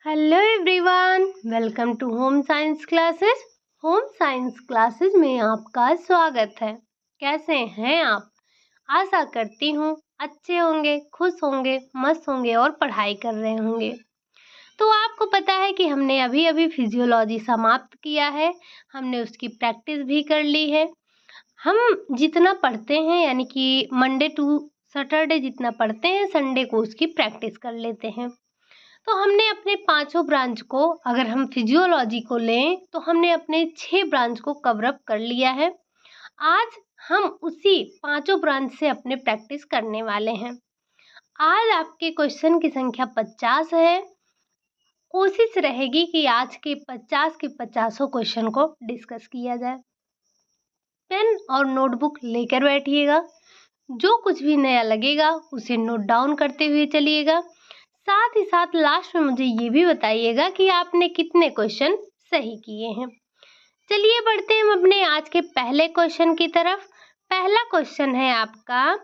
Hello everyone, welcome to home science classes. Home science classes में आपका स्वागत है। कैसे हैं आप? आशा करती हूँ अच्छे होंगे, खुश होंगे, मस्त होंगे और पढ़ाई कर रहे होंगे। तो आपको पता है कि हमने अभी अभी फिजियोलॉजी समाप्त किया है। हमने उसकी प्रैक्टिस भी कर ली है। हम जितना पढ़ते हैं यानी कि मंडे टू सैटरडे जितना पढ़ते हैं, संडे को उसकी प्रैक्टिस कर लेते हैं। तो हमने अपने पांचों ब्रांच को, अगर हम फिजियोलॉजी को लें तो हमने अपने 6 ब्रांच को कवर अप कर लिया है। आज हम उसी पांचों ब्रांच से अपने प्रैक्टिस करने वाले हैं। आज आपके क्वेश्चन की संख्या 50 है। कोशिश रहेगी कि आज के 50 के 50 क्वेश्चन को डिस्कस किया जाए। पेन और नोटबुक लेकर बैठिएगा। जो कुछ भी नया लगेगा उसे नोट डाउन करते हुए चलिएगा। साथ ही साथ लास्ट में मुझे ये भी बताइएगा कि आपने कितने क्वेश्चन सही किए हैं। चलिए बढ़ते हैं हम अपने आज के पहले क्वेश्चन की तरफ। पहला क्वेश्चन है आपका,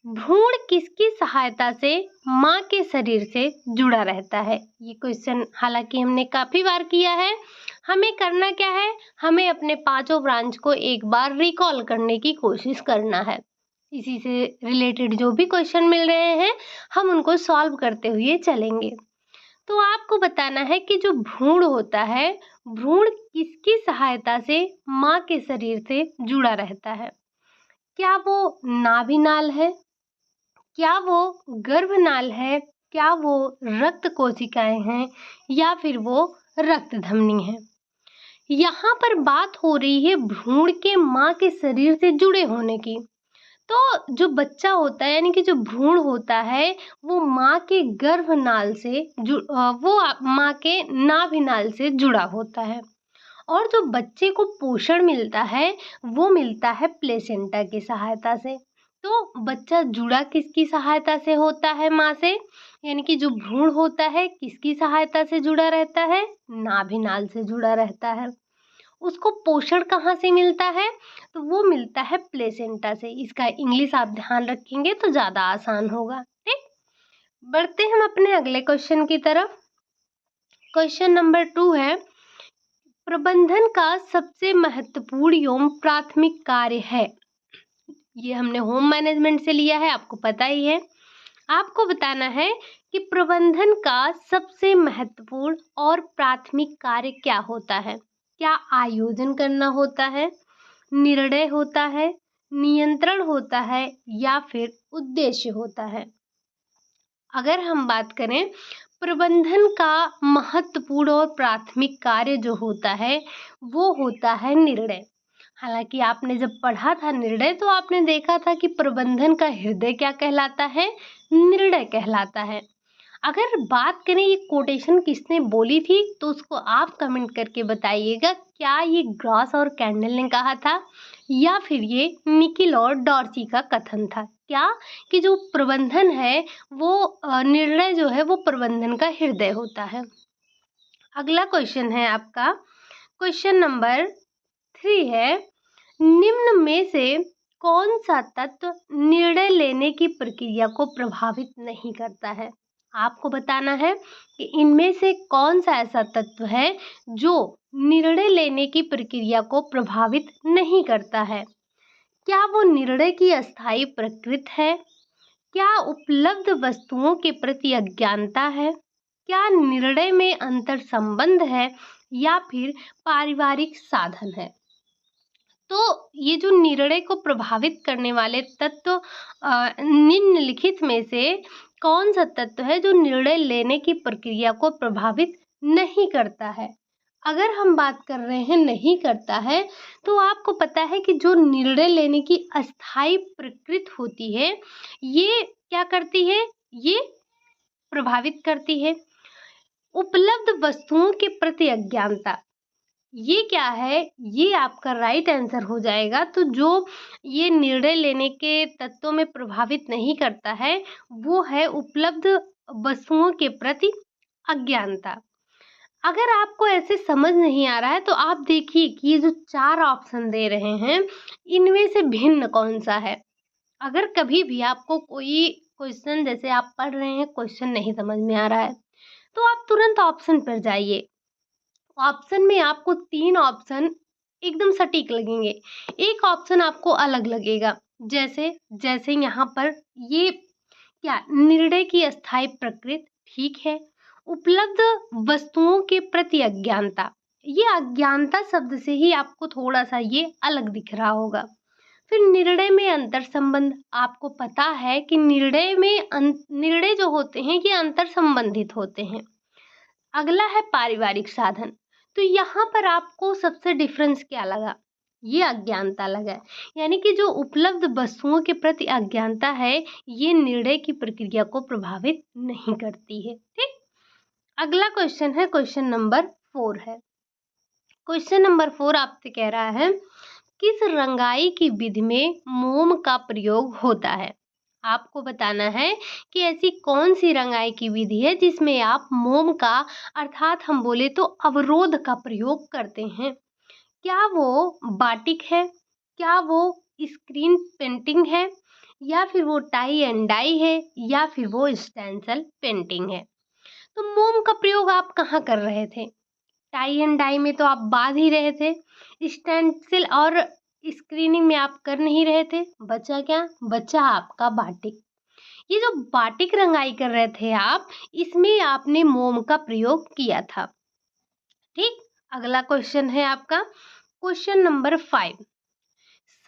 भ्रूण किसकी सहायता से माँ के शरीर से जुड़ा रहता है? ये क्वेश्चन हालांकि हमने काफी बार किया है। हमें करना क्या है, हमें अपने पांचों ब्रांच को एक बार रिकॉल करने की कोशिश करना है। इसी से रिलेटेड जो भी क्वेश्चन मिल रहे हैं हम उनको सॉल्व करते हुए चलेंगे। तो आपको बताना है कि जो भ्रूण होता है, भ्रूण किसकी सहायता से माँ के शरीर से जुड़ा रहता है? क्या वो नाभिनाल है, क्या वो गर्भनाल है, क्या वो रक्त कोशिकाएं हैं, या फिर वो रक्त धमनी है? यहाँ पर बात हो रही है भ्रूण के माँ के शरीर से जुड़े होने की। तो जो बच्चा होता है यानी कि जो भ्रूण होता है वो माँ के गर्भनाल से माँ के नाभिनाल से जुड़ा होता है। और जो बच्चे को पोषण मिलता है वो मिलता है प्लेसेंटा की सहायता से। तो बच्चा जुड़ा किसकी सहायता से होता है माँ से? यानी कि जो भ्रूण होता है किसकी सहायता से जुड़ा रहता है? नाभिनाल से जुड़ा रहता है। उसको पोषण कहाँ से मिलता है? तो वो मिलता है प्लेसेंटा से। इसका इंग्लिश आप ध्यान रखेंगे तो ज़्यादा आसान होगा। ठीक, बढ़ते हम अपने अगले क्वेश्चन की तरफ। क्वेश्चन नंबर 2 है, प्रबंधन का सबसे महत्वपूर्ण एवं प्राथमिक कार्य है। ये हमने होम मैनेजमेंट से लिया है, आपको पता ही है। आपको बताना है कि प्रबंधन का सबसे महत्वपूर्ण और प्राथमिक कार्य क्या होता है? क्या आयोजन करना होता है, निर्णय होता है, नियंत्रण होता है, या फिर उद्देश्य होता है? अगर हम बात करें, प्रबंधन का महत्वपूर्ण और प्राथमिक कार्य जो होता है वो होता है निर्णय। हालांकि आपने जब पढ़ा था निर्णय तो आपने देखा था कि प्रबंधन का हृदय क्या कहलाता है? निर्णय कहलाता है। अगर बात करें ये कोटेशन किसने बोली थी तो उसको आप कमेंट करके बताइएगा। क्या ये ग्रॉस और कैंडल ने कहा था या फिर ये निकिल और डॉर्सी का कथन था? क्या कि जो प्रबंधन है वो निर्णय जो है वो प्रबंधन का हृदय होता है। अगला क्वेश्चन है आपका, क्वेश्चन नंबर 3 है, निम्न में से कौन सा तत्व निर्णय लेने की प्रक्रिया को प्रभावित नहीं करता है? आपको बताना है कि इनमें से कौन सा ऐसा तत्व है जो निर्णय लेने की प्रक्रिया को प्रभावित नहीं करता है। क्या वो निर्णय की अस्थायी प्रकृति है? क्या उपलब्ध वस्तुओं के प्रति अज्ञानता है? क्या निर्णय में अंतर संबंध है, या फिर पारिवारिक साधन है? तो ये जो निर्णय को प्रभावित करने वाले तत्व निम्नलिखित में से कौन सा तत्व है जो निर्णय लेने की प्रक्रिया को प्रभावित नहीं करता है? अगर हम बात कर रहे हैं नहीं करता है तो आपको पता है कि जो निर्णय लेने की अस्थायी प्रकृति होती है ये क्या करती है? ये प्रभावित करती है। उपलब्ध वस्तुओं के प्रति अज्ञानता, ये क्या है? ये आपका राइट आंसर हो जाएगा। तो जो ये निर्णय लेने के तत्वों में प्रभावित नहीं करता है वो है उपलब्ध वस्तुओं के प्रति अज्ञानता। अगर आपको ऐसे समझ नहीं आ रहा है तो आप देखिए कि ये जो 4 ऑप्शन दे रहे हैं इनमें से भिन्न कौन सा है। अगर कभी भी आपको कोई क्वेश्चन, जैसे आप पढ़ रहे हैं क्वेश्चन नहीं समझ में आ रहा है तो आप तुरंत ऑप्शन पर जाइए। ऑप्शन में आपको 3 ऑप्शन एकदम सटीक लगेंगे, एक ऑप्शन आपको अलग लगेगा। जैसे जैसे यहाँ पर ये क्या, निर्णय की अस्थायी प्रकृति, ठीक है। उपलब्ध वस्तुओं के प्रति अज्ञानता, ये अज्ञानता शब्द से ही आपको थोड़ा सा ये अलग दिख रहा होगा। फिर निर्णय में अंतर संबंध, आपको पता है कि निर्णय जो होते हैं ये अंतर संबंधित होते हैं। अगला है पारिवारिक साधन, तो यहाँ पर आपको सबसे डिफरेंस क्या लगा, ये अज्ञानता लगा है। यानी कि जो उपलब्ध वस्तुओं के प्रति अज्ञानता है ये निर्णय की प्रक्रिया को प्रभावित नहीं करती है, ठीक। अगला क्वेश्चन है, क्वेश्चन नंबर 4 है। क्वेश्चन नंबर 4 आपसे कह रहा है किस रंगाई की विधि में मोम का प्रयोग होता है। आपको बताना है कि ऐसी कौन सी रंगाई की विधि है जिसमें आप मोम का, अर्थात हम बोले तो अवरोध का प्रयोग करते हैं। क्या वो बाटिक है, क्या वो स्क्रीन पेंटिंग है, या फिर वो टाई एंड डाई है, या फिर वो स्टेंसिल पेंटिंग है। तो मोम का प्रयोग आप कहाँ कर रहे थे, टाई एंड डाई में तो आप बांध ही रहे थे, स्टेंसिल और स्क्रीनिंग में आप कर नहीं रहे थे। बचा क्या, बचा आपका बाटिक। ये जो बाटिक रंगाई कर रहे थे आप, इसमें आपने मोम का प्रयोग किया था, ठीक। अगला क्वेश्चन है आपका क्वेश्चन नंबर 5।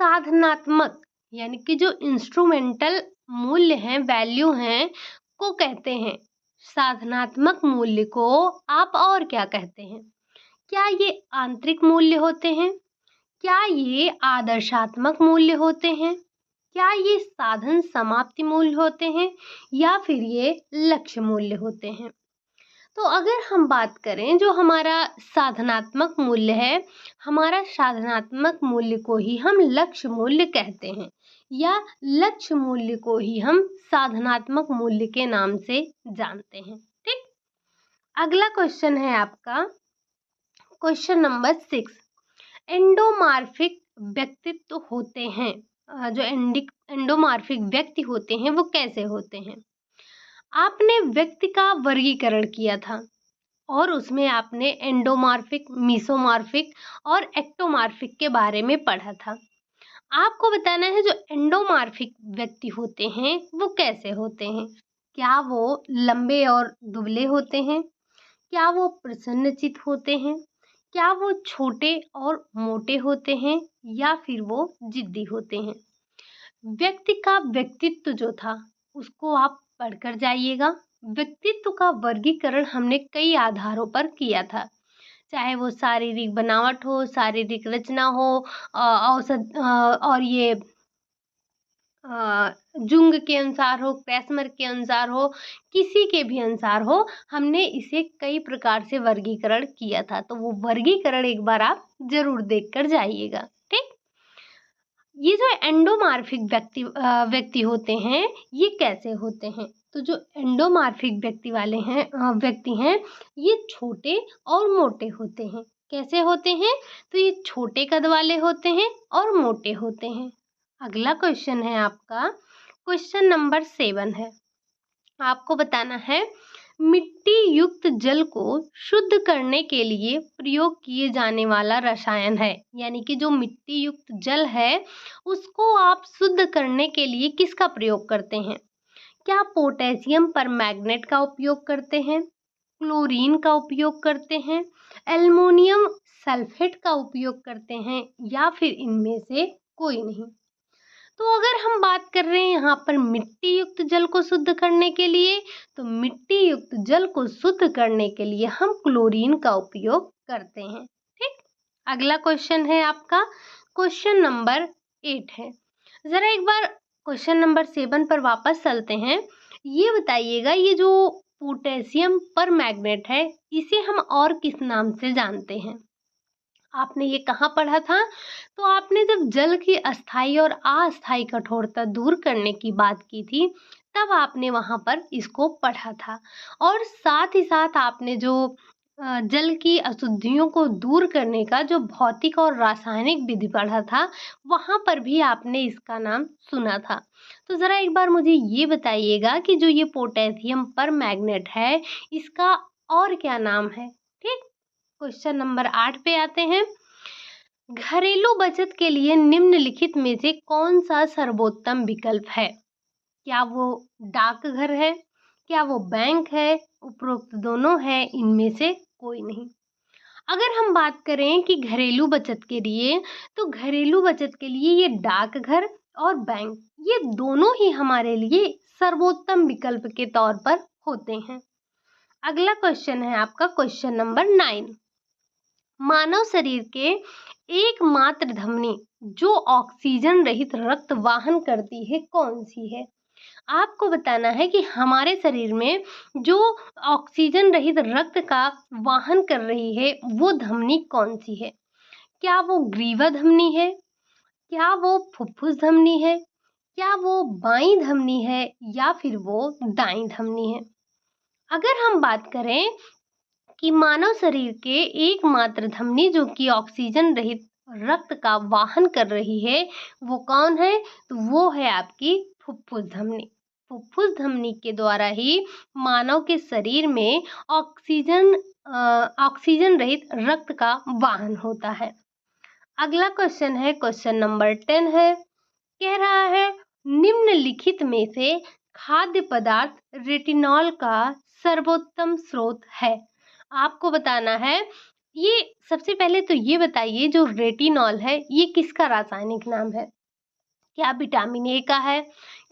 साधनात्मक यानी कि जो इंस्ट्रूमेंटल मूल्य हैं, वैल्यू हैं, को कहते हैं। साधनात्मक मूल्य को आप और क्या कहते हैं। क्या ये आंतरिक मूल्य होते हैं, क्या ये आदर्शात्मक मूल्य होते हैं, क्या ये साधन समाप्ति मूल्य होते हैं, या फिर ये लक्ष्य मूल्य होते हैं। तो अगर हम बात करें जो हमारा साधनात्मक मूल्य है, हमारा साधनात्मक मूल्य को ही हम लक्ष्य मूल्य कहते हैं, या लक्ष्य मूल्य को ही हम साधनात्मक मूल्य के नाम से जानते हैं, ठीक। अगला क्वेश्चन है आपका क्वेश्चन नंबर 6। एंडोमार्फिक व्यक्तित्व होते हैं, जो एंडोमार्फिक व्यक्ति होते हैं वो कैसे होते हैं। आपने व्यक्ति का वर्गीकरण किया था और उसमें आपने एंडोमार्फिक, मीसोमार्फिक और एक्टोमार्फिक के बारे में पढ़ा था। आपको बताना है जो एंडोमार्फिक व्यक्ति होते हैं वो कैसे होते हैं। क्या वो लंबे और दुबले होते हैं, क्या वो प्रसन्नचित्त होते हैं, क्या वो छोटे और मोटे होते हैं, या फिर वो जिद्दी होते हैं। व्यक्ति का व्यक्तित्व जो था उसको आप पढ़कर जाइएगा। व्यक्तित्व का वर्गीकरण हमने कई आधारों पर किया था, चाहे वो शारीरिक बनावट हो, शारीरिक रचना हो, औसत और ये जुंग के अनुसार हो, पैसमर के अनुसार हो, किसी के भी अनुसार हो, हमने इसे कई प्रकार से वर्गीकरण किया था। तो वो वर्गीकरण एक बार आप जरूर देख कर जाइएगा, ठीक। ये जो एंडोमार्फिक व्यक्ति होते हैं ये कैसे होते हैं। तो जो एंडोमार्फिक व्यक्ति हैं ये छोटे और मोटे होते हैं। कैसे होते हैं, तो ये छोटे कद वाले होते हैं और मोटे होते हैं। अगला क्वेश्चन है आपका क्वेश्चन नंबर 7 है। आपको बताना है मिट्टी युक्त जल को शुद्ध करने के लिए प्रयोग किए जाने वाला रसायन है। यानी कि जो मिट्टी युक्त जल है उसको आप शुद्ध करने के लिए किसका प्रयोग करते हैं। क्या पोटेशियम परमैंगनेट का उपयोग करते हैं, क्लोरीन का उपयोग करते हैं, एल्युमिनियम सल्फेट का उपयोग करते हैं, या फिर इनमें से कोई नहीं। तो अगर हम बात कर रहे हैं यहाँ पर मिट्टी युक्त जल को शुद्ध करने के लिए, तो मिट्टी युक्त जल को शुद्ध करने के लिए हम क्लोरीन का उपयोग करते हैं, ठीक। अगला क्वेश्चन है आपका क्वेश्चन नंबर 8 है। जरा एक बार क्वेश्चन नंबर 7 पर वापस चलते हैं। ये बताइएगा ये जो पोटेशियम परमैंगनेट है इसे हम और किस नाम से जानते हैं। आपने ये कहाँ पढ़ा था, तो आपने जब जल की अस्थाई और अस्थाई कठोरता दूर करने की बात की थी तब आपने वहाँ पर इसको पढ़ा था। और साथ ही साथ आपने जो जल की अशुद्धियों को दूर करने का जो भौतिक और रासायनिक विधि पढ़ा था वहाँ पर भी आपने इसका नाम सुना था। तो ज़रा एक बार मुझे ये बताइएगा कि जो ये पोटेशियम परमैंगनेट है इसका और क्या नाम है? ठीक। क्वेश्चन नंबर 8 पे आते हैं। घरेलू बचत के लिए निम्नलिखित में से कौन सा सर्वोत्तम विकल्प है? क्या वो डाकघर है? क्या वो बैंक है? उपरोक्त दोनों है, इनमें से कोई नहीं। अगर हम बात करें कि घरेलू बचत के लिए, तो घरेलू बचत के लिए ये डाकघर और बैंक, ये दोनों ही हमारे लिए सर्वोत्तम विकल्प के तौर पर होते हैं। अगला क्वेश्चन है आपका क्वेश्चन नंबर 9। मानव शरीर के एकमात्र धमनी जो ऑक्सीजन रहित रक्त वाहन करती है कौन सी है? आपको बताना है कि हमारे शरीर में जो ऑक्सीजन रहित रक्त का वाहन कर रही है वो धमनी कौन सी है? क्या वो ग्रीवा धमनी है? क्या वो फुफ्फुस धमनी है? क्या वो बाईं धमनी है या फिर वो दाईं धमनी है? अगर हम बात करें कि मानव शरीर के एकमात्र धमनी जो कि ऑक्सीजन रहित रक्त का वाहन कर रही है वो कौन है? तो वो है आपकी फुफ्फुस धमनी। फुफ्फुस धमनी के द्वारा ही मानव के शरीर में ऑक्सीजन रहित रक्त का वाहन होता है। अगला क्वेश्चन है क्वेश्चन नंबर 10 है। कह रहा है निम्नलिखित में से खाद्य पदार्थ रेटिनॉल का सर्वोत्तम स्रोत है। आपको बताना है, ये सबसे पहले तो ये बताइए जो रेटिनॉल है ये किसका रासायनिक नाम है? क्या विटामिन ए का है?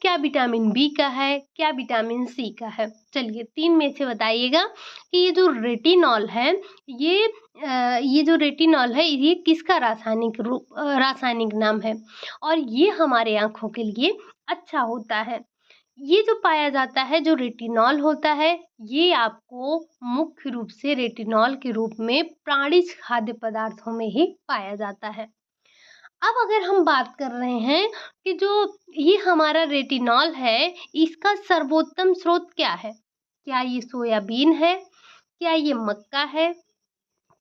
क्या विटामिन बी का है? क्या विटामिन सी का है? चलिए 3 में से बताइएगा कि ये जो रेटिनॉल है ये जो रेटिनॉल है ये किसका रासायनिक नाम है और ये हमारे आँखों के लिए अच्छा होता है। ये जो पाया जाता है जो रेटिनॉल होता है ये आपको मुख्य रूप से रेटिनॉल के रूप में प्राणिज खाद्य पदार्थों में ही पाया जाता है। अब अगर हम बात कर रहे हैं कि जो ये हमारा रेटिनॉल है इसका सर्वोत्तम स्रोत क्या है? क्या ये सोयाबीन है? क्या ये मक्का है?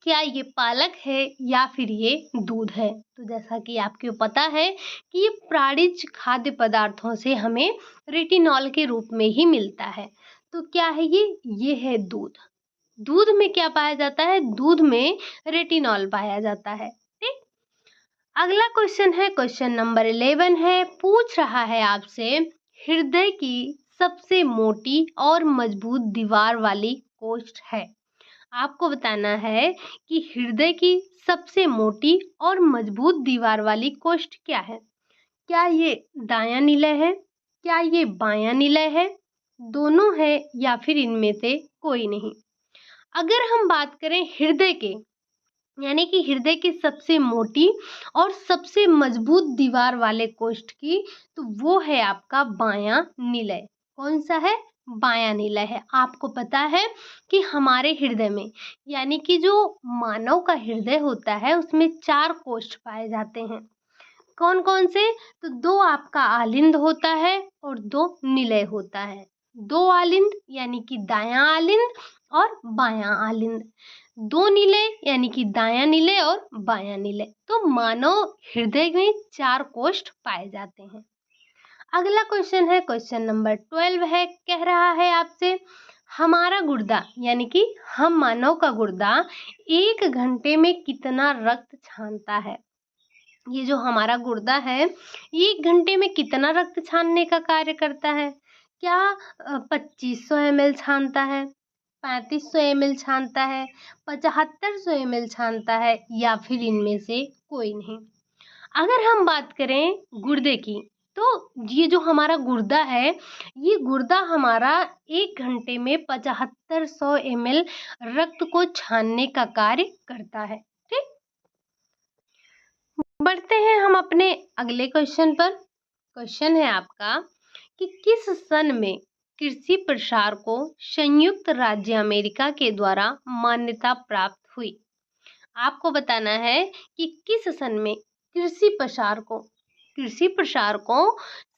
क्या ये पालक है या फिर ये दूध है? तो जैसा कि आपको पता है कि ये प्राणिज खाद्य पदार्थों से हमें रेटिनॉल के रूप में ही मिलता है। तो क्या है ये है दूध। दूध में क्या पाया जाता है? दूध में रेटिनॉल पाया जाता है। ठीक। अगला क्वेश्चन है क्वेश्चन नंबर 11 है। पूछ रहा है आपसे हृदय की सबसे मोटी और मजबूत दीवार वाली कोष्ठ है। आपको बताना है कि हृदय की सबसे मोटी और मजबूत दीवार वाली कोष्ठ क्या है? क्या ये दायां निलय है? क्या ये बायां निलय है? दोनों है या फिर इनमें से कोई नहीं। अगर हम बात करें हृदय के यानी कि हृदय की सबसे मोटी और सबसे मजबूत दीवार वाले कोष्ठ की, तो वो है आपका बायां निलय। कौन सा है? बायां निलय है। आपको पता है कि हमारे हृदय में यानी कि जो मानव का हृदय होता है उसमें 4 कोष्ठ पाए जाते हैं। कौन कौन से? तो 2 आपका आलिंद होता है और 2 निलय होता है। 2 आलिंद यानी कि दायां आलिंद और बायां आलिंद। 2 निलय यानी कि दायां निलय और बायां निलय। तो मानव हृदय में 4 कोष्ठ पाए जाते हैं। अगला क्वेश्चन है क्वेश्चन नंबर 12 है। कह रहा है आपसे हमारा गुर्दा यानी कि हम मानव का गुर्दा 1 घंटे में कितना रक्त छानता है? ये जो हमारा गुर्दा है ये 1 घंटे में कितना रक्त छानने का कार्य करता है? क्या 2500 ml छानता है? 3500 ml छानता है? 7500 ml छानता है या फिर इनमें से कोई नहीं। अगर हम बात करें गुर्दे की, तो ये जो हमारा गुर्दा है ये गुर्दा हमारा 1 घंटे में 7500 ml रक्त को छानने का कार्य करता है। ठीक। बढ़ते हैं हम अपने अगले क्वेश्चन पर। क्वेश्चन है आपका कि किस सन में कृषि प्रसार को संयुक्त राज्य अमेरिका के द्वारा मान्यता प्राप्त हुई? आपको बताना है कि किस सन में कृषि प्रसार को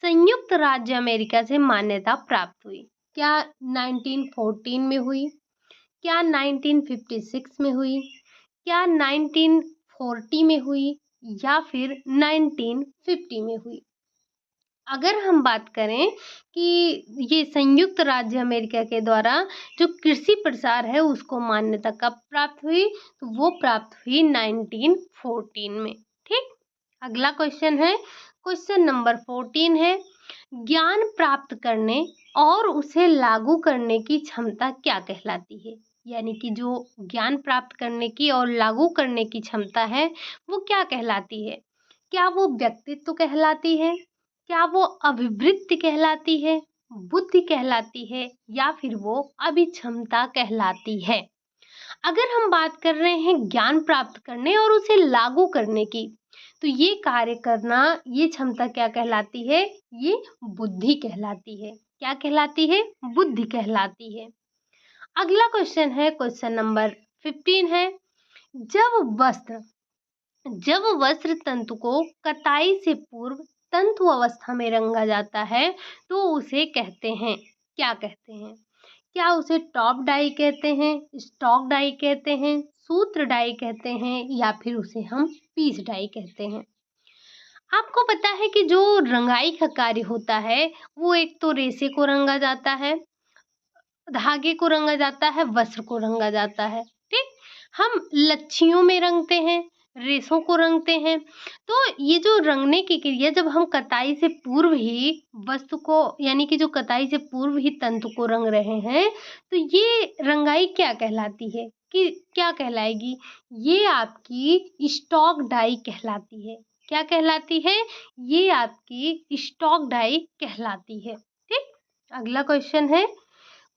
संयुक्त राज्य अमेरिका से मान्यता प्राप्त हुई। क्या 1914 में हुई? क्या 1956 में हुई? क्या 1940 में हुई या फिर 1950 में हुई? अगर हम बात करें कि ये संयुक्त राज्य अमेरिका के द्वारा जो कृषि प्रसार है उसको मान्यता कब प्राप्त हुई, तो वो प्राप्त हुई 1914 में। ठीक। अगला क्वेश्चन है, क्वेश्चन नंबर 14 है, ज्ञान प्राप्त करने और उसे लागू करने की क्षमता क्या कहलाती है? यानी कि जो ज्ञान प्राप्त करने की और लागू करने की क्षमता है वो क्या कहलाती है? क्या वो व्यक्तित्व कहलाती है, क्या वो अभिवृत्ति कहलाती है, बुद्धि कहलाती है, या फिर वो अभिक्षमता कहलाती है? अगर हम बात कर रहे हैं ज्ञान प्राप्त करने और उसे लागू करने की, तो ये कार्य करना, ये क्षमता क्या कहलाती है? ये बुद्धि कहलाती है। क्या कहलाती है? बुद्धि कहलाती है। अगला क्वेश्चन है, क्वेश्चन नंबर 15 है, जब वस्त्र जब वस्त्र तंतु को कताई से पूर्व तंतु अवस्था में रंगा जाता है तो उसे कहते हैं, क्या कहते हैं? क्या उसे टॉप डाई कहते हैं, स्टॉक डाई कहते हैं, सूत्र डाई कहते हैं, या फिर उसे हम पीस डाई कहते हैं? आपको पता है कि जो रंगाई का कार्य होता है वो एक तो रेशे को रंगा जाता है, धागे को रंगा जाता है, वस्त्र को रंगा जाता है। ठीक। हम लच्छियों में रंगते हैं, रेशों को रंगते हैं। तो ये जो रंगने की क्रिया, जब हम कताई से पूर्व ही वस्तु को, यानी कि जो कताई से पूर्व ही तंतु को रंग रहे हैं, तो ये रंगाई क्या कहलाती है, कि क्या कहलाएगी? ये आपकी स्टॉक डाई कहलाती है। क्या कहलाती है? ये आपकी स्टॉक डाई कहलाती है। ठीक। अगला क्वेश्चन है,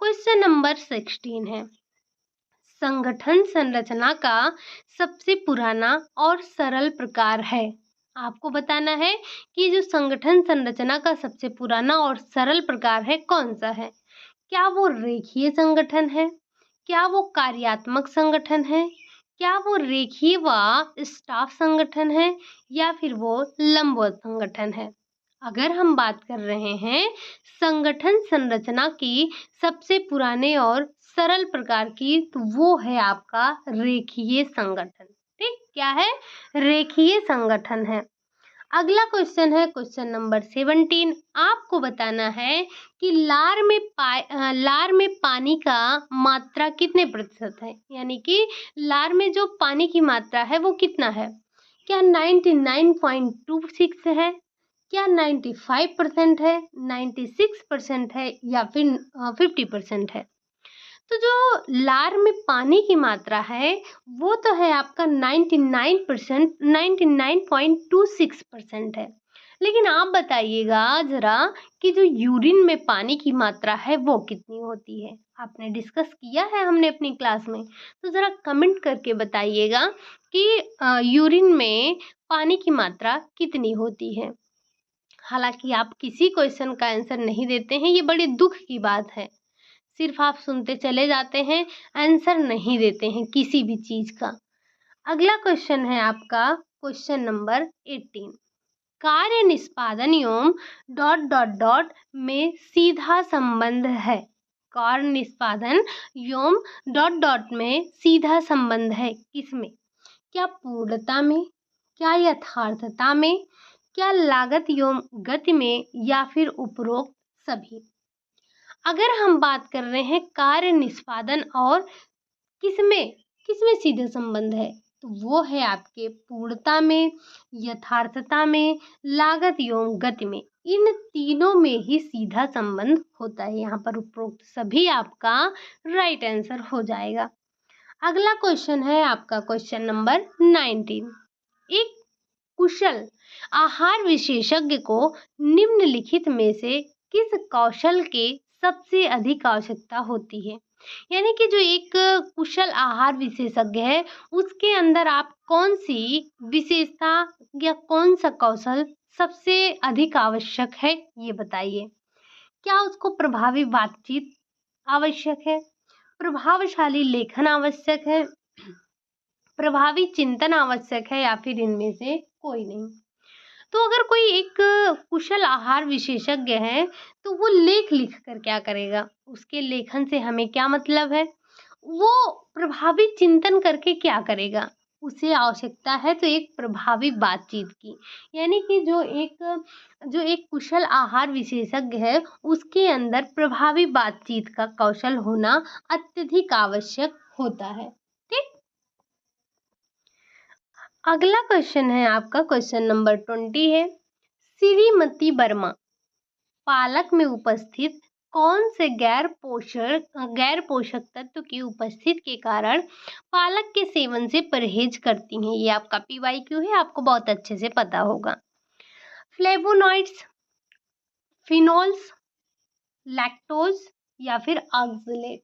क्वेश्चन नंबर 16 है, संगठन संरचना का सबसे पुराना और सरल प्रकार है। आपको बताना है कि जो संगठन संरचना का सबसे पुराना और सरल प्रकार है कौन सा है? क्या वो रेखीय संगठन है, क्या वो कार्यात्मक संगठन है, क्या वो रेखीय व स्टाफ संगठन है, या फिर वो लंबवत संगठन है? अगर हम बात कर रहे हैं संगठन संरचना की सबसे पुराने और सरल प्रकार की, तो वो है आपका रेखीय संगठन। ठीक। क्या है? रेखीय संगठन है। अगला क्वेश्चन है, क्वेश्चन नंबर 17। आपको बताना है कि लार में पानी का मात्रा कितने प्रतिशत है? यानी कि लार में जो पानी की मात्रा है वो कितना है? क्या 99.26 है, क्या 95% है, 96% है, या फिर 50% है? तो जो लार में पानी की मात्रा है वो तो है आपका 99%, 99.26% है। लेकिन आप बताइएगा जरा कि जो यूरिन में पानी की मात्रा है वो कितनी होती है? आपने डिस्कस किया है हमने अपनी क्लास में, तो जरा कमेंट करके बताइएगा कि यूरिन में पानी की मात्रा कितनी होती है। हालांकि आप किसी क्वेश्चन का आंसर नहीं देते हैं, ये बड़ी दुख की बात है। सिर्फ आप सुनते चले जाते हैं, आंसर नहीं देते हैं किसी भी चीज का। अगला क्वेश्चन है आपका क्वेश्चन नंबर 18, कार्य निष्पादन एवं डॉट डॉट डॉट में सीधा संबंध है। कार्य निष्पादन एवं डॉट डॉट में सीधा संबंध है किसमें? क्या पूर्णता में, क्या यथार्थता में, क्या लागत एवं गति में, या फिर उपरोक्त सभी? अगर हम बात कर रहे हैं कार्य निष्पादन और किसमें किसमें सीधा संबंध है, तो वो है आपके पूर्णता में, यथार्थता में, लागत एवं गति में। इन तीनों में ही सीधा संबंध होता है। यहाँ पर उपरोक्त सभी आपका राइट आंसर हो जाएगा। अगला क्वेश्चन है आपका क्वेश्चन नंबर 19, एक कुशल आहार विशेषज्ञ को निम्नलिखित में से किस कौशल के सबसे अधिक आवश्यकता होती है? यानी कि जो एक कुशल आहार विशेषज्ञ है उसके अंदर आप कौन सी विशेषता या कौन सा कौशल सबसे अधिक आवश्यक है, ये बताइए। क्या उसको प्रभावी बातचीत आवश्यक है, प्रभावशाली लेखन आवश्यक है, प्रभावी चिंतन आवश्यक है, या फिर इनमें से कोई नहीं? तो अगर कोई एक कुशल आहार विशेषज्ञ है तो वो लेख लिख कर क्या करेगा? उसके लेखन से हमें क्या मतलब है? वो प्रभावी चिंतन करके क्या करेगा? उसे आवश्यकता है तो एक प्रभावी बातचीत की। यानी कि जो एक कुशल आहार विशेषज्ञ है उसके अंदर प्रभावी बातचीत का कौशल होना अत्यधिक आवश्यक होता है। ठीक। अगला क्वेश्चन है आपका, क्वेश्चन नंबर 20 है, श्रीमती वर्मा पालक में उपस्थित कौन से गैर पोषक तत्व की उपस्थिति के कारण पालक के सेवन से परहेज करती हैं? ये आपका PYQ है, आपको बहुत अच्छे से पता होगा। फ्लेवोनॉइड्स, फिनोल्स, लैक्टोज या फिर ऑक्सलेट।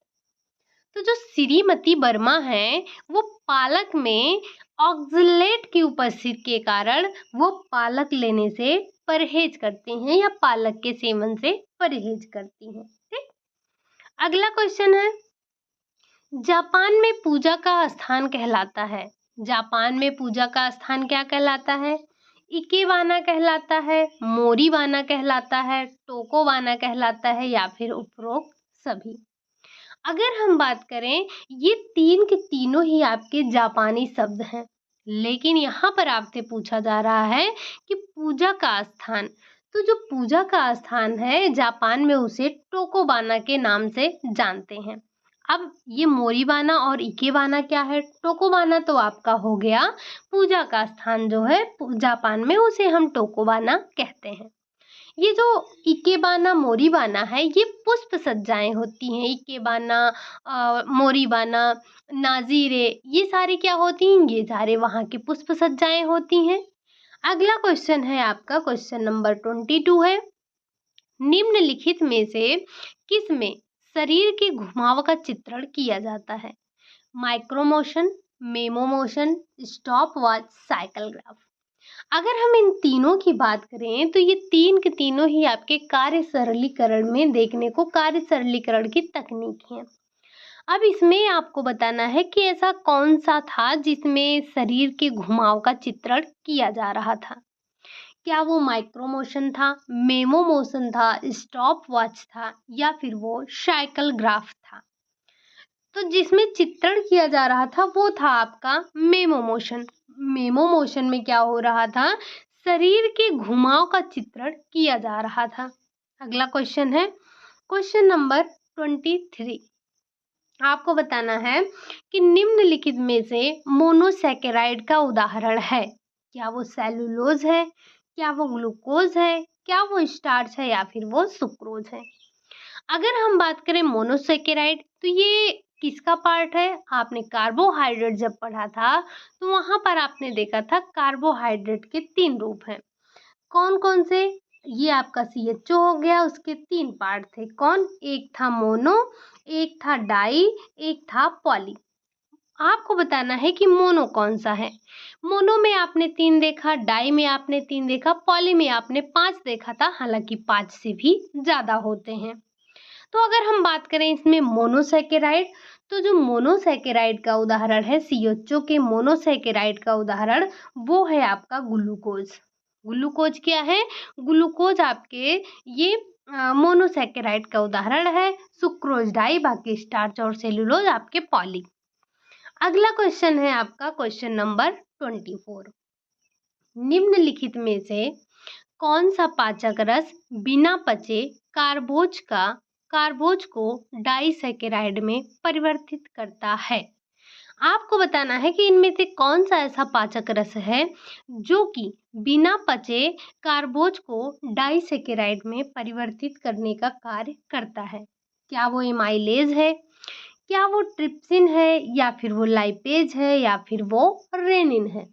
तो जो श्रीमती वर्मा है वो पालक में ऑक्सलेट की उपस्थिति के कारण वो पालक लेने से परहेज करते हैं या पालक के सेवन से परहेज करती हैं। ठीक। अगला क्वेश्चन है, जापान में पूजा का स्थान कहलाता है, जापान में पूजा का स्थान क्या कहलाता है? इकेबाना कहलाता है, मोरीबाना कहलाता है, टोकोबाना कहलाता है या फिर उपरोक्त सभी। अगर हम बात करें, ये तीन के तीनों ही आपके जापानी शब्द हैं, लेकिन यहाँ पर आपसे पूछा जा रहा है कि पूजा का स्थान। तो जो पूजा का स्थान है जापान में उसे टोकोबाना के नाम से जानते हैं। अब ये मोरीबाना और इकेबाना क्या है? टोकोबाना तो आपका हो गया पूजा का स्थान जो है जापान में, उसे हम टोकोबाना कहते हैं। ये जो इकेबाना मोरीबाना है ये पुष्प सज्जाएं होती हैं। इकेबाना, मोरीबाना, नाजीरे, ये सारी क्या होती हैं? ये सारे वहाँ की पुष्प सज्जाएं होती हैं। अगला क्वेश्चन है आपका, क्वेश्चन नंबर 22 है, निम्नलिखित में से किस में शरीर के घुमाव का चित्रण किया जाता है? Micro motion, memo motion, stop watch, cycle graph. अगर हम इन तीनों की बात करें तो ये तीन के तीनों ही आपके कार्य सरलीकरण में देखने को कार्य सरलीकरण की तकनीक है। अब इसमें आपको बताना है कि ऐसा कौन सा था जिसमें शरीर के घुमाव का चित्रण किया जा रहा था। क्या वो माइक्रो मोशन था, मेमो मोशन था, स्टॉप वॉच था या फिर वो साइकिल ग्राफ था? तो जिसमें चित्रण किया जा रहा था वो था आपका मेमो मोशन। मेमो मोशन में क्या हो रहा था? शरीर के घुमाव का चित्रण किया जा रहा था। अगला क्वेश्चन है, क्वेश्चन नंबर 23। आपको बताना है कि निम्नलिखित में से मोनोसैकेराइड का उदाहरण है। क्या वो सेलुलोज है, क्या वो ग्लूकोज है, क्या वो स्टार्च है या फिर वो सुक्रोज है? अगर हम बात करें मोनोसैकेराइड तो ये किसका पार्ट है? आपने कार्बोहाइड्रेट जब पढ़ा था तो वहां पर आपने देखा था कार्बोहाइड्रेट के 3 रूप हैं। कौन कौन से? ये आपका CHO हो गया, उसके 3 पार्ट थे। कौन? एक था मोनो, एक था डाई, एक था पॉली। आपको बताना है कि मोनो कौन सा है। मोनो में आपने 3 देखा, डाई में आपने 3 देखा, पॉली में आपने 5 देखा था, हालांकि 5 से भी ज़्यादा होते हैं। तो अगर हम बात करें इसमें मोनोसैकेराइड, तो जो मोनोसैकेराइड का उदाहरण है CHO के मोनोसैकेराइड का उदाहरण वो है आपका ग्लूकोज। ग्लूकोज क्या है? ग्लूकोज आपके ये मोनोसैकेराइड का उदाहरण है। सुक्रोज डाई, बाकी स्टार्च और सेलुलोज आपके पॉली। अगला क्वेश्चन है आपका, क्वेश्चन नंबर 24। निम्नलिखित में से कौन सा पाचक रस बिना पचे कार्बोज को डाइसैकेराइड में परिवर्तित करता है? आपको बताना है कि इनमें से कौन सा ऐसा पाचक रस है जो कि बिना पचे कार्बोज को डाइसैकेराइड में परिवर्तित करने का कार्य करता है। क्या वो एमाइलेज है, क्या वो ट्रिप्सिन है या फिर वो लाइपेज है या फिर वो रेनिन है?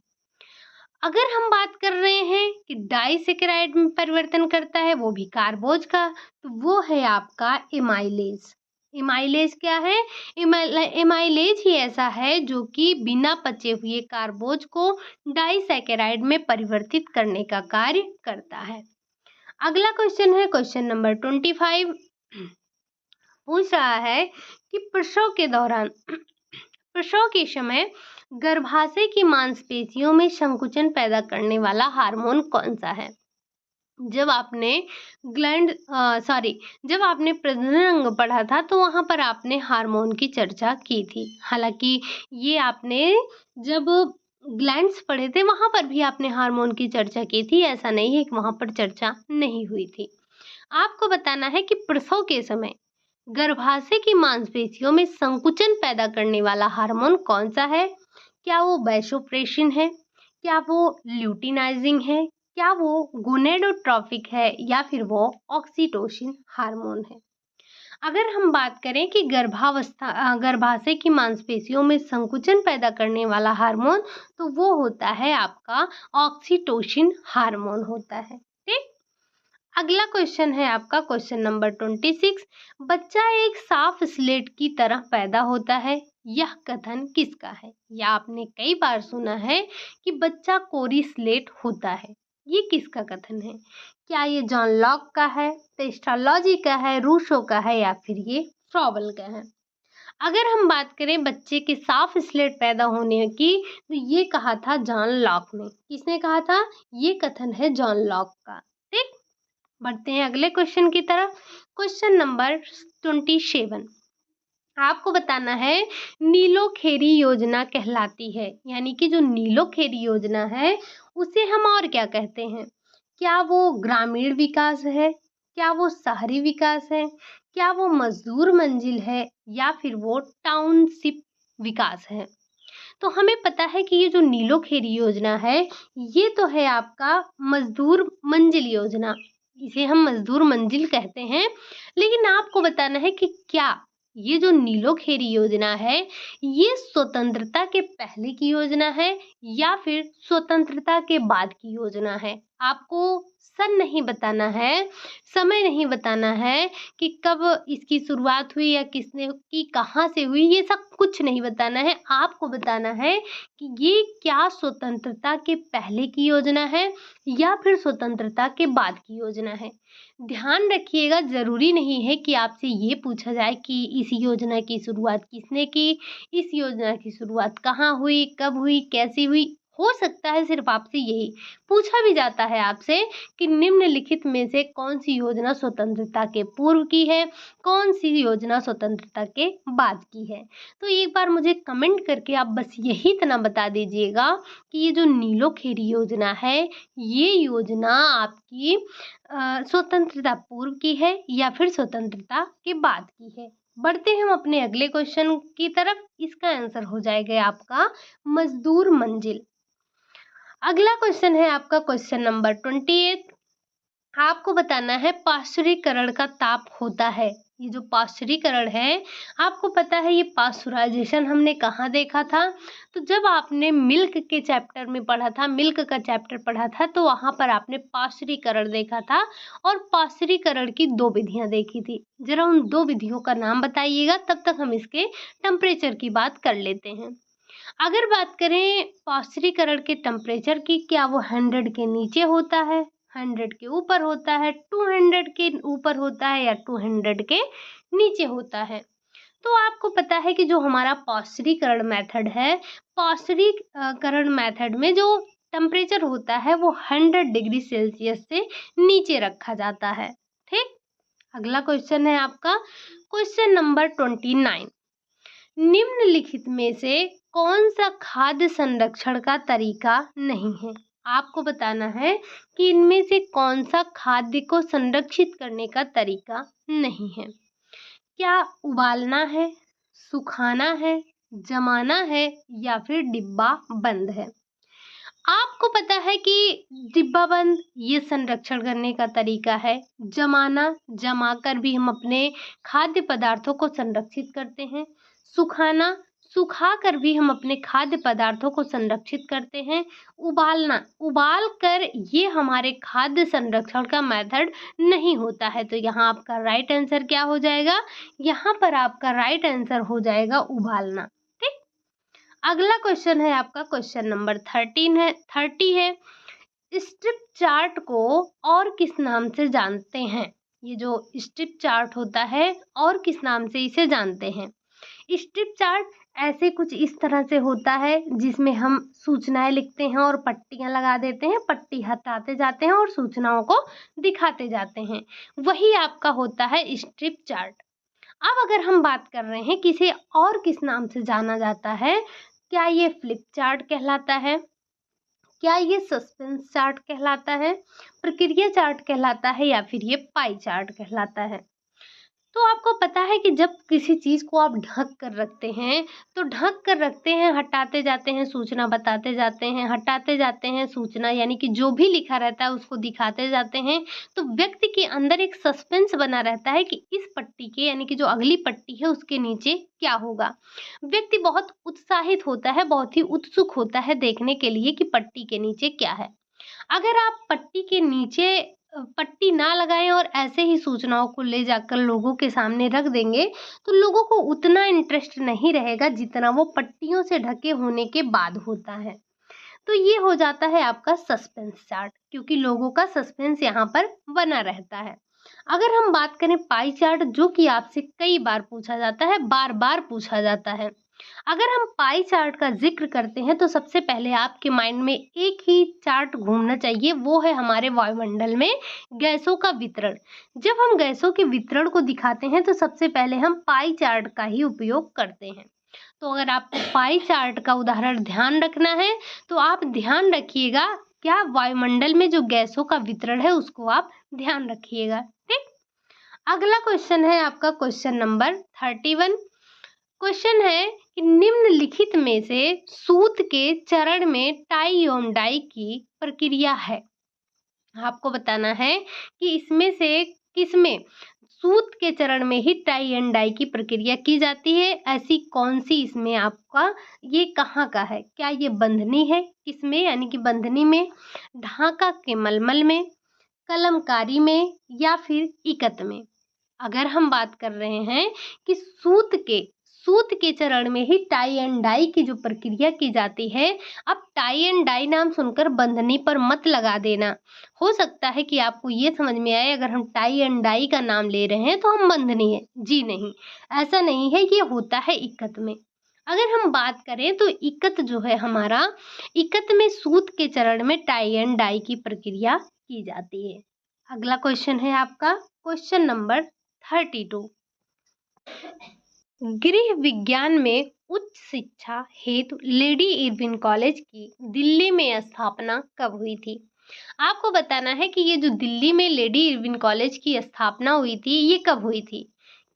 अगर हम बात कर रहे हैं कि डाइसैकेराइड में परिवर्तन करता है वो भी कार्बोज का, तो वो है आपका एमाइलेज। एमाइलेज क्या है? एमाइलेज ही ऐसा है जो कि बिना पचे हुए कार्बोज को डाइसैकेराइड में परिवर्तित करने का कार्य करता है। अगला क्वेश्चन है क्वेश्चन नंबर 25। पूछ रहा है कि प्रसव के दौरान प्रसव के समय गर्भाशय की मांसपेशियों में संकुचन पैदा करने वाला हार्मोन कौन सा है? जब आपने जब आपने प्रजनन अंग पढ़ा था तो वहां पर आपने हार्मोन की चर्चा की थी। हालांकि ये आपने जब ग्लैंड्स पढ़े थे वहाँ पर भी आपने हार्मोन की चर्चा की थी, ऐसा नहीं है कि वहाँ पर चर्चा नहीं हुई थी। आपको बताना है कि प्रसव के समय गर्भाशय की मांसपेशियों में संकुचन पैदा करने वाला हार्मोन कौन सा है? क्या वो वैसोप्रेसिन है? क्या वो ल्यूटिनाइजिंग है? क्या वो गोनेडोट्रोपिक है या फिर वो ऑक्सीटोसिन हार्मोन है? अगर हम बात करें कि गर्भाशय की मांसपेशियों में संकुचन पैदा करने वाला हार्मोन, तो वो होता है आपका ऑक्सीटोसिन हार्मोन होता है। ठीक। अगला क्वेश्चन है आपका क्वेश्चन नंबर 26। बच्चा एक साफ स्लेट की तरह पैदा होता है, यह कथन किसका है? या आपने कई बार सुना है कि बच्चा कोरी स्लेट होता है, ये किसका कथन है? क्या ये जॉन लॉक का है, पेस्टालॉजी का है, रूसो का है या फिर ये फ्रॉबल का है? अगर हम बात करें बच्चे के साफ स्लेट पैदा होने की, तो ये कहा था जॉन लॉक ने। किसने कहा था? ये कथन है जॉन लॉक का। ठीक। बढ़ते हैं अगले क्वेश्चन की तरफ। Question number 27। आपको बताना है नीलोखेरी योजना कहलाती है, यानी कि जो नीलोखेरी योजना है उसे हम और क्या कहते हैं? क्या वो ग्रामीण विकास है? क्या वो शहरी विकास है? क्या वो मजदूर मंजिल है या फिर वो टाउनशिप विकास है? तो हमें पता है कि ये जो नीलोखेरी योजना है, ये तो है आपका मजदूर मंजिल योजना। इसे हम मजदूर मंजिल कहते हैं। लेकिन आपको बताना है कि क्या ये जो नीलोखेरी योजना है, ये स्वतंत्रता के पहले की योजना है या फिर स्वतंत्रता के बाद की योजना है? आपको सन नहीं बताना है, समय नहीं बताना है कि कब इसकी शुरुआत हुई या किसने की, कहाँ से हुई, ये सब कुछ नहीं बताना है। आपको बताना है कि ये क्या स्वतंत्रता के पहले की योजना है या फिर स्वतंत्रता के बाद की योजना है। ध्यान रखिएगा, ज़रूरी नहीं है कि आपसे ये पूछा जाए कि इस योजना की शुरुआत किसने की, इस योजना की शुरुआत कहाँ हुई, कब हुई, कैसे हुई। हो सकता है सिर्फ आपसे यही पूछा भी जाता है आपसे कि निम्नलिखित में से कौन सी योजना स्वतंत्रता के पूर्व की है, कौन सी योजना स्वतंत्रता के बाद की है। तो एक बार मुझे कमेंट करके आप बस यही इतना बता दीजिएगा कि ये जो नीलोखेरी योजना है, ये योजना आपकी स्वतंत्रता पूर्व की है या फिर स्वतंत्रता के बाद की है। बढ़ते हैं हम अपने अगले क्वेश्चन की तरफ। इसका आंसर हो जाएगा आपका मजदूर मंजिल। अगला क्वेश्चन है आपका क्वेश्चन नंबर 28। आपको बताना है पाश्चुरीकरण का ताप होता है। ये जो पाश्चुरीकरण है, आपको पता है ये पाश्चुराइजेशन हमने कहाँ देखा था? तो जब आपने मिल्क के चैप्टर में पढ़ा था, मिल्क का चैप्टर पढ़ा था, तो वहाँ पर आपने पाश्चुरीकरण देखा था और पाश्चुरीकरण की 2 विधियाँ देखी थी। जरा उन 2 विधियों का नाम बताइएगा, तब तक हम इसके टेम्परेचर की बात कर लेते हैं। अगर बात करें पाश्चुरीकरण के टेम्परेचर की, क्या वो 100 के नीचे होता है, 100 के ऊपर होता है, 200 के ऊपर होता है या 200 के नीचे होता है? तो आपको पता है कि जो हमारा पाश्चुरीकरण मेथड है, पाश्चुरीकरण मेथड में जो टेम्परेचर होता है वो 100 डिग्री सेल्सियस से नीचे रखा जाता है। ठीक। अगला क्वेश्चन है आपका क्वेश्चन नंबर 29। निम्नलिखित में से कौन सा खाद्य संरक्षण का तरीका नहीं है? आपको बताना है कि इनमें से कौन सा खाद्य को संरक्षित करने का तरीका नहीं है। क्या उबालना है, सुखाना है, जमाना है या फिर डिब्बा बंद है? आपको पता है कि डिब्बा बंद ये संरक्षण करने का तरीका है। जमाना, जमा कर भी हम अपने खाद्य पदार्थों को संरक्षित करते हैं। सुखाना, सुखा कर भी हम अपने खाद्य पदार्थों को संरक्षित करते हैं। उबालना, उबाल कर ये हमारे खाद्य संरक्षण का मेथड नहीं होता है। तो यहाँ आपका राइट आंसर क्या हो जाएगा? यहाँ पर आपका राइट आंसर हो जाएगा उबालना। ठीक। अगला क्वेश्चन है आपका क्वेश्चन नंबर 30 है। स्ट्रिप चार्ट को और किस नाम से जानते हैं? ये जो स्ट्रिप चार्ट होता है और किस नाम से इसे जानते हैं? स्ट्रिप चार्ट ऐसे कुछ इस तरह से होता है जिसमें हम सूचनाएं लिखते हैं और पट्टियां लगा देते हैं, पट्टी हटाते जाते हैं और सूचनाओं को दिखाते जाते हैं, वही आपका होता है स्ट्रिप चार्ट। अब अगर हम बात कर रहे हैं कि इसे और किस नाम से जाना जाता है, क्या ये फ्लिप चार्ट कहलाता है? क्या ये सस्पेंस चार्ट कहलाता है, प्रक्रिया चार्ट कहलाता है, या फिर ये पाई चार्ट कहलाता है? तो आपको पता है कि जब किसी चीज़ को आप ढक कर रखते हैं, तो ढक कर रखते हैं, हटाते जाते हैं, सूचना बताते जाते हैं, हटाते जाते हैं, सूचना यानी कि जो भी लिखा रहता है उसको दिखाते जाते हैं, तो व्यक्ति के अंदर एक सस्पेंस बना रहता है कि इस पट्टी के यानी कि जो अगली पट्टी है उसके नीचे क्या होगा। व्यक्ति बहुत उत्साहित होता है, बहुत ही उत्सुक होता है देखने के लिए कि पट्टी के नीचे क्या है। अगर आप पट्टी के नीचे पट्टी ना लगाएँ और ऐसे ही सूचनाओं को ले जाकर लोगों के सामने रख देंगे, तो लोगों को उतना इंटरेस्ट नहीं रहेगा जितना वो पट्टियों से ढके होने के बाद होता है। तो ये हो जाता है आपका सस्पेंस चार्ट, क्योंकि लोगों का सस्पेंस यहाँ पर बना रहता है। अगर हम बात करें पाई चार्ट, जो कि आपसे कई बार पूछा जाता है, बार-बार पूछा जाता है। अगर हम पाई चार्ट का ज़िक्र करते हैं तो सबसे पहले आपके माइंड में एक ही चार्ट घूमना चाहिए, वो है हमारे वायुमंडल में गैसों का वितरण। जब हम गैसों के वितरण को दिखाते हैं तो सबसे पहले हम पाई चार्ट का ही उपयोग करते हैं। तो अगर आपको पाई चार्ट का उदाहरण ध्यान रखना है तो आप ध्यान रखिएगा, क्या वायुमंडल में जो गैसों का वितरण है उसको आप ध्यान रखिएगा। ठीक। अगला क्वेश्चन है आपका क्वेश्चन नंबर 31। क्वेश्चन है कि निम्नलिखित में से सूत के चरण में टाई एवं डाई की प्रक्रिया है। आपको बताना है कि इसमें से किसमें सूत के चरण में ही टाई एंड डाई की प्रक्रिया की जाती है। ऐसी कौन सी इसमें आपका ये कहाँ का है? क्या ये बंधनी है? किसमें यानी कि बंधनी में, ढाका के मलमल में, कलमकारी में, या फिर इकत में? अगर हम बात कर रहे हैं कि सूत के चरण में ही टाई एंड डाई की जो प्रक्रिया की जाती है, अब टाई एंड डाई नाम सुनकर बंधनी पर मत लगा देना। हो सकता है कि आपको ये समझ में आए अगर हम टाई एंड डाई का नाम ले रहे हैं तो हम बंधनी है। जी नहीं, ऐसा नहीं है, ये होता है इक्कत में। अगर हम बात करें तो इक्कत जो है हमारा, इक्कत में सूत के चरण में टाई एंड डाई की प्रक्रिया की जाती है। अगला क्वेश्चन है आपका क्वेश्चन नंबर 32। गृह विज्ञान में उच्च शिक्षा हेतु लेडी इरविन कॉलेज की दिल्ली में स्थापना कब हुई थी? आपको बताना है कि ये जो दिल्ली में लेडी इरविन कॉलेज की स्थापना हुई थी, ये कब हुई थी?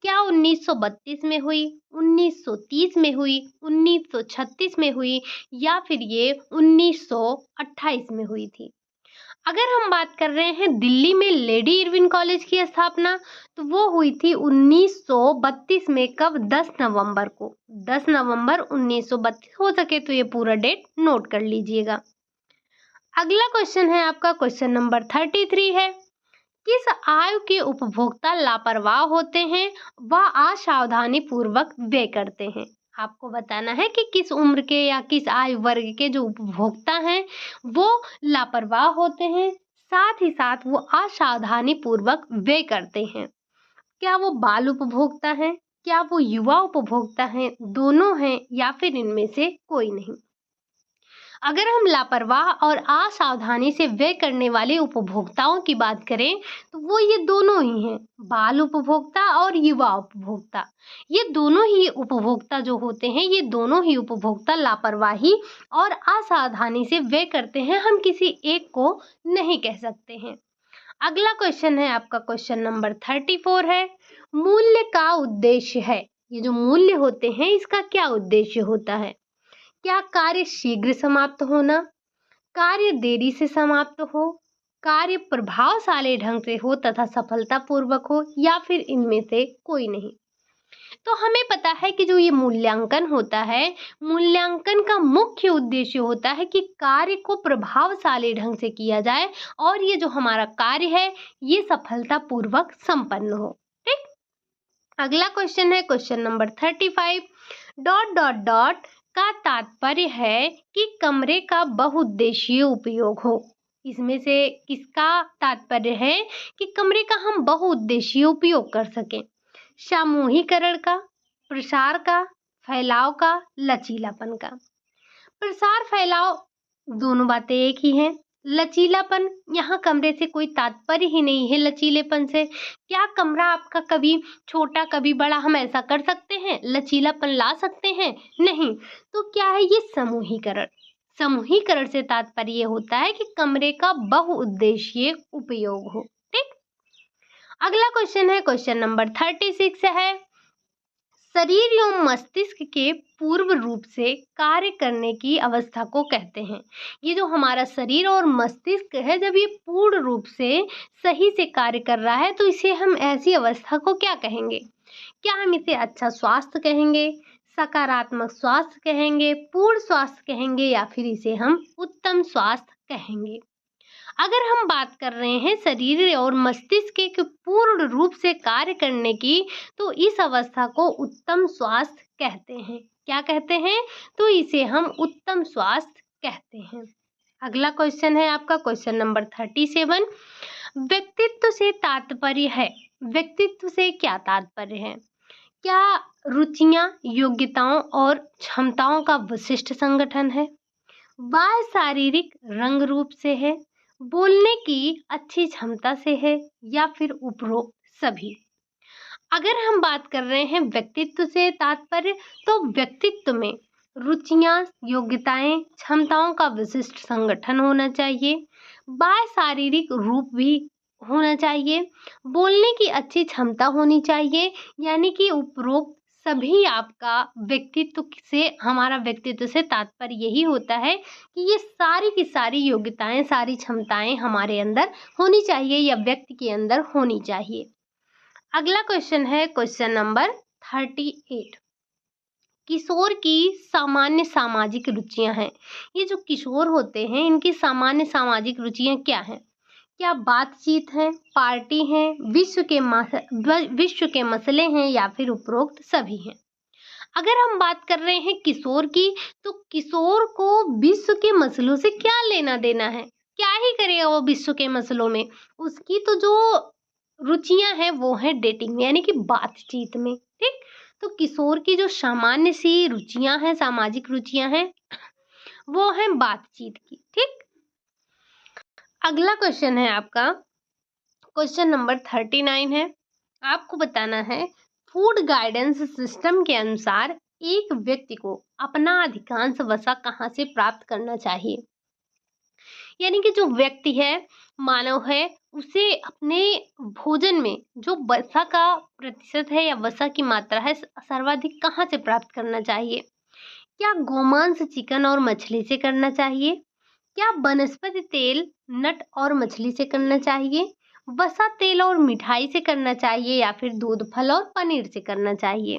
क्या 1932 में हुई, 1930 में हुई, 1936 में हुई, या फिर ये 1928 में हुई थी? अगर हम बात कर रहे हैं दिल्ली में लेडी इरविन कॉलेज की स्थापना, तो वो हुई थी 1932 में। कब? 10 नवंबर को। 10 नवंबर 1932। हो सके तो ये पूरा डेट नोट कर लीजिएगा। अगला क्वेश्चन है आपका क्वेश्चन नंबर 33 है। किस आयु के उपभोक्ता लापरवाह होते हैं व असावधानी पूर्वक व्यय करते हैं? आपको बताना है कि किस उम्र के या किस आयु वर्ग के जो उपभोक्ता हैं वो लापरवाह होते हैं, साथ ही साथ वो असावधानी पूर्वक व्यय करते हैं। क्या वो बाल उपभोक्ता हैं? क्या वो युवा उपभोक्ता हैं? दोनों हैं, या फिर इनमें से कोई नहीं? अगर हम लापरवाह और असावधानी से व्यय करने वाले उपभोक्ताओं की बात करें तो वो ये दोनों ही हैं, बाल उपभोक्ता और युवा उपभोक्ता। ये दोनों ही उपभोक्ता जो होते हैं, ये दोनों ही उपभोक्ता लापरवाही और असावधानी से व्यय करते हैं, हम किसी एक को नहीं कह सकते हैं। अगला क्वेश्चन है आपका क्वेश्चन नंबर 34 है। मूल्य का उद्देश्य है, ये जो मूल्य होते हैं इसका क्या उद्देश्य होता है? क्या कार्य शीघ्र समाप्त होना, कार्य देरी से समाप्त हो, कार्य प्रभावशाली ढंग से हो तथा सफलतापूर्वक हो, या फिर इनमें से कोई नहीं? तो हमें पता है कि जो ये मूल्यांकन होता है, मूल्यांकन का मुख्य उद्देश्य होता है कि कार्य को प्रभावशाली ढंग से किया जाए और ये जो हमारा कार्य है ये सफलतापूर्वक संपन्न हो। ठीक। अगला क्वेश्चन है question number 35। Dot dot dot का तात्पर्य है कि कमरे का बहुउद्देशीय उपयोग हो। इसमें से किसका तात्पर्य है कि कमरे का हम बहुउद्देशीय उपयोग कर सकें? सामूहिकरण का, प्रसार का, फैलाव का, लचीलापन का? प्रसार फैलाव दोनों बातें एक ही हैं। लचीलापन, यहाँ कमरे से कोई तात्पर्य ही नहीं है लचीलेपन से। क्या कमरा आपका कभी छोटा कभी बड़ा हम ऐसा कर सकते हैं? लचीलापन ला सकते हैं? नहीं। तो क्या है ये समूहीकरण। समूहीकरण से तात्पर्य ये होता है कि कमरे का बहुउद्देशीय उपयोग हो। ठीक। अगला क्वेश्चन है, क्वेश्चन नंबर 36 है, शरीर एवं मस्तिष्क के पूर्व रूप से कार्य करने की अवस्था को कहते हैं। ये जो हमारा शरीर और मस्तिष्क है, जब ये पूर्ण रूप से सही से कार्य कर रहा है तो इसे हम ऐसी अवस्था को क्या कहेंगे? क्या हम इसे अच्छा स्वास्थ्य कहेंगे, सकारात्मक स्वास्थ्य कहेंगे, पूर्ण स्वास्थ्य कहेंगे, या फिर इसे हम उत्तम स्वास्थ्य कहेंगे? अगर हम बात कर रहे हैं शरीर और मस्तिष्क के पूर्ण रूप से कार्य करने की, तो इस अवस्था को उत्तम स्वास्थ्य कहते हैं। क्या कहते हैं? तो इसे हम उत्तम स्वास्थ्य कहते हैं। अगला क्वेश्चन है आपका क्वेश्चन नंबर 37, व्यक्तित्व से तात्पर्य है। व्यक्तित्व से क्या तात्पर्य है? क्या रुचियां, योग्यताओं और क्षमताओं का विशिष्ट संगठन है? बाह्य शारीरिक रंग रूप से है, बोलने की अच्छी क्षमता से है, या फिर उपरोक्त सभी? अगर हम बात कर रहे हैं व्यक्तित्व से तात्पर्य, तो व्यक्तित्व में रुचियां, योग्यताएं, क्षमताओं का विशिष्ट संगठन होना चाहिए, बाह्य शारीरिक रूप भी होना चाहिए, बोलने की अच्छी क्षमता होनी चाहिए, यानी कि उपरोक्त सभी आपका व्यक्तित्व से, हमारा व्यक्तित्व से तात्पर्य यही होता है कि ये सारी की सारी योग्यताएं, सारी क्षमताएं हमारे अंदर होनी चाहिए या व्यक्ति के अंदर होनी चाहिए। अगला क्वेश्चन है क्वेश्चन नंबर 38, किशोर की सामान्य सामाजिक रुचियां हैं। ये जो किशोर होते हैं इनकी सामान्य सामाजिक रुचियां क्या हैं? क्या बातचीत है, पार्टी है, विश्व के मसले हैं, या फिर उपरोक्त सभी हैं? अगर हम बात कर रहे हैं किशोर की, तो किशोर को विश्व के मसलों से क्या लेना देना है? क्या ही करेगा वो विश्व के मसलों में? उसकी तो जो रुचियां हैं वो है डेटिंग, यानी कि बातचीत में। ठीक। तो किशोर की जो सामान्य सी रुचियां हैं, सामाजिक रुचियां हैं, वो है बातचीत की। ठीक। अगला क्वेश्चन है आपका क्वेश्चन नंबर 39 है, आपको बताना है फूड गाइडेंस सिस्टम के अनुसार एक व्यक्ति को अपना अधिकांश वसा कहाँ से प्राप्त करना चाहिए? यानी कि जो व्यक्ति है, मानव है, उसे अपने भोजन में जो वसा का प्रतिशत है या वसा की मात्रा है सर्वाधिक कहाँ से प्राप्त करना चाहिए? क्या गोमांस, चिकन और मछली से करना चाहिए? क्या वनस्पति तेल, नट और मछली से करना चाहिए? वसा, तेल और मिठाई से करना चाहिए, या फिर दूध, फल और पनीर से करना चाहिए?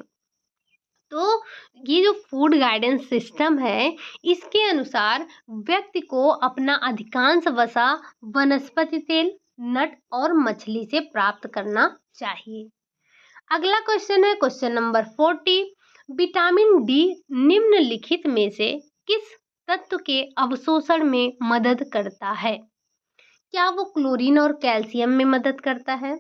तो ये जो फूड गाइडेंस सिस्टम है, इसके अनुसार व्यक्ति को अपना अधिकांश वसा वनस्पति तेल, नट और मछली से प्राप्त करना चाहिए। अगला क्वेश्चन है क्वेश्चन नंबर 40, विटामिन डी निम्नलिखित में से किस तत्व के अवशोषण में मदद करता है? क्या वो क्लोरीन और कैल्शियम में मदद करता है?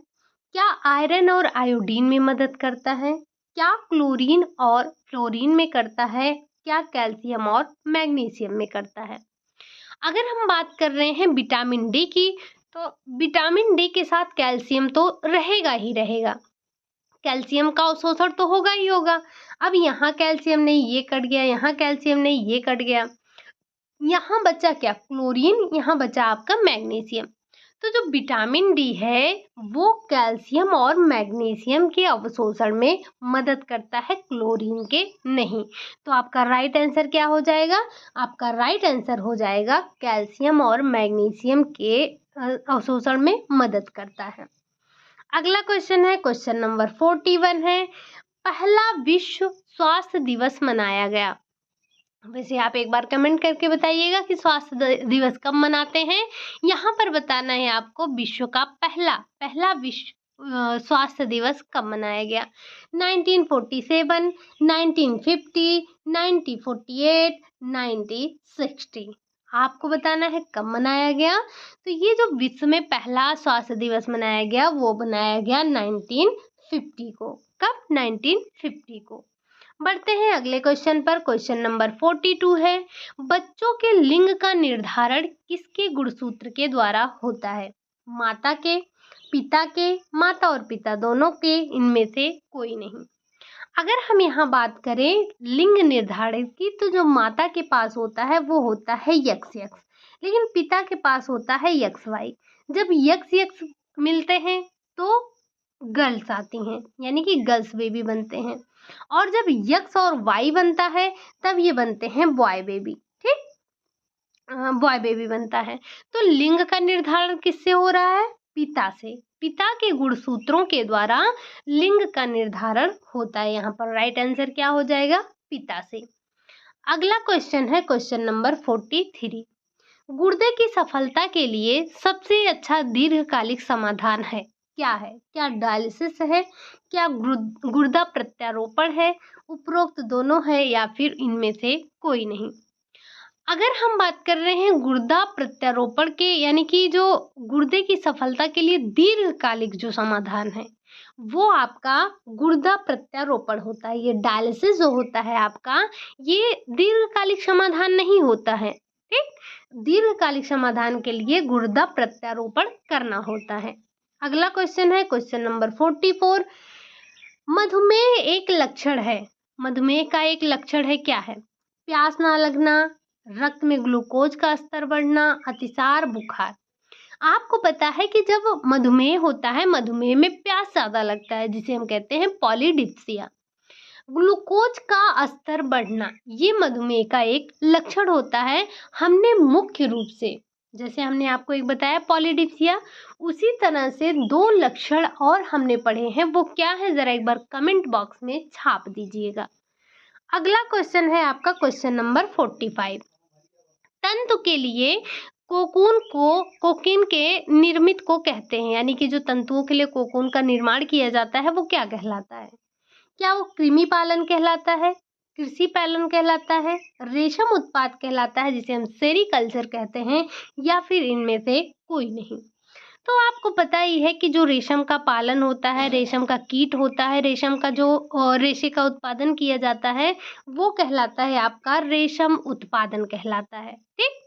क्या आयरन और आयोडीन में मदद करता है? क्या क्लोरीन और फ्लोरीन में करता है? क्या कैल्शियम और मैग्नीशियम में करता है? अगर हम बात कर रहे हैं विटामिन डी की, तो विटामिन डी के साथ कैल्शियम तो रहेगा ही रहेगा, कैल्शियम का अवशोषण तो होगा ही होगा। अब यहाँ कैल्शियम नहीं, ये कट गया, यहाँ कैल्शियम नहीं, ये कट गया, यहाँ बचा क्या? क्लोरीन, यहाँ बचा आपका मैग्नीशियम। तो जो विटामिन डी है वो कैल्शियम और मैग्नीशियम के अवशोषण में मदद करता है, क्लोरीन के नहीं। तो आपका राइट आंसर क्या हो जाएगा? आपका राइट आंसर हो जाएगा कैल्शियम और मैग्नीशियम के अवशोषण में मदद करता है। अगला क्वेश्चन है क्वेश्चन नंबर 41 है, पहला विश्व स्वास्थ्य दिवस मनाया गया। वैसे आप एक बार कमेंट करके बताइएगा कि स्वास्थ्य दिवस कब मनाते हैं। यहाँ पर बताना है आपको विश्व का पहला विश्व स्वास्थ्य दिवस कब मनाया गया। 1947, 1950, 1948, 1960। आपको बताना है कब मनाया गया। तो ये जो विश्व में पहला स्वास्थ्य दिवस मनाया गया वो मनाया गया 1950 को। कब? 1950 को। बढ़ते हैं अगले क्वेश्चन पर। क्वेश्चन नंबर 42 है, बच्चों के लिंग का निर्धारण किसके गुणसूत्र के द्वारा होता है? माता के, पिता के, माता और पिता दोनों के, इनमें से कोई नहीं। अगर हम यहाँ बात करें लिंग निर्धारण की, तो जो माता के पास होता है वो होता है यक्स यक्स, लेकिन पिता के पास होता है यक्स वाई। जब यक्स यक्स मिलते हैं तो गर्ल्स आती हैं, यानी कि गर्ल्स बेबी बनते हैं, और जब यक्स और वाई बनता है तब ये बनते हैं बॉय बेबी। ठीक, बॉय बेबी बनता है। तो लिंग का निर्धारण किससे हो रहा है? पिता से। पिता के गुणसूत्रों के द्वारा लिंग का निर्धारण होता है। यहाँ पर राइट आंसर क्या हो जाएगा? पिता से। अगला क्वेश्चन है क्वेश्चन नंबर 43। गुर्दे की सफलता के लिए सबसे अच्छा दीर्घकालिक समाधान है क्या है? क्या डायलिसिस है, क्या गुर्दा प्रत्यारोपण है, उपरोक्त दोनों है, या फिर इनमें से कोई नहीं? अगर हम बात कर रहे हैं गुर्दा प्रत्यारोपण के, यानी कि जो गुर्दे की सफलता के लिए दीर्घकालिक जो समाधान है वो आपका गुर्दा प्रत्यारोपण होता है। ये डायलिसिस जो होता है आपका, ये दीर्घकालिक समाधान नहीं होता है। ठीक, दीर्घकालिक समाधान के लिए गुर्दा प्रत्यारोपण करना होता है। अगला क्वेश्चन है क्वेश्चन नंबर 44। मधुमेह एक लक्षण है, मधुमेह का एक लक्षण है, क्या है? प्यास ना लगना, रक्त में ग्लूकोज का स्तर बढ़ना, अतिसार, बुखार। आपको पता है कि जब मधुमेह होता है, मधुमेह में प्यास ज्यादा लगता है, जिसे हम कहते हैं पॉलीडिप्सिया। ग्लूकोज का स्तर बढ़ना, ये मधुमेह का एक लक्षण होता है। हमने मुख्य रूप से, जैसे हमने आपको एक बताया पॉलीडिप्सिया, उसी तरह से 2 लक्षण और हमने पढ़े हैं। वो क्या है, जरा एक बार कमेंट बॉक्स में छाप दीजिएगा। अगला क्वेश्चन है आपका क्वेश्चन नंबर 45। तंतु के लिए कोकून के निर्मित को कहते हैं, यानी कि जो तंतुओं के लिए कोकून का निर्माण किया जाता है वो क्या कहलाता है? क्या वो कृमि पालन कहलाता है, कृषि पालन कहलाता है, रेशम उत्पाद कहलाता है जिसे हम सेरीकल्चर कहते हैं, या फिर इनमें से कोई नहीं? तो आपको पता ही है कि जो रेशम का पालन होता है, रेशम का कीट होता है, रेशम का जो रेशे का उत्पादन किया जाता है वो कहलाता है आपका रेशम उत्पादन कहलाता है। ठीक,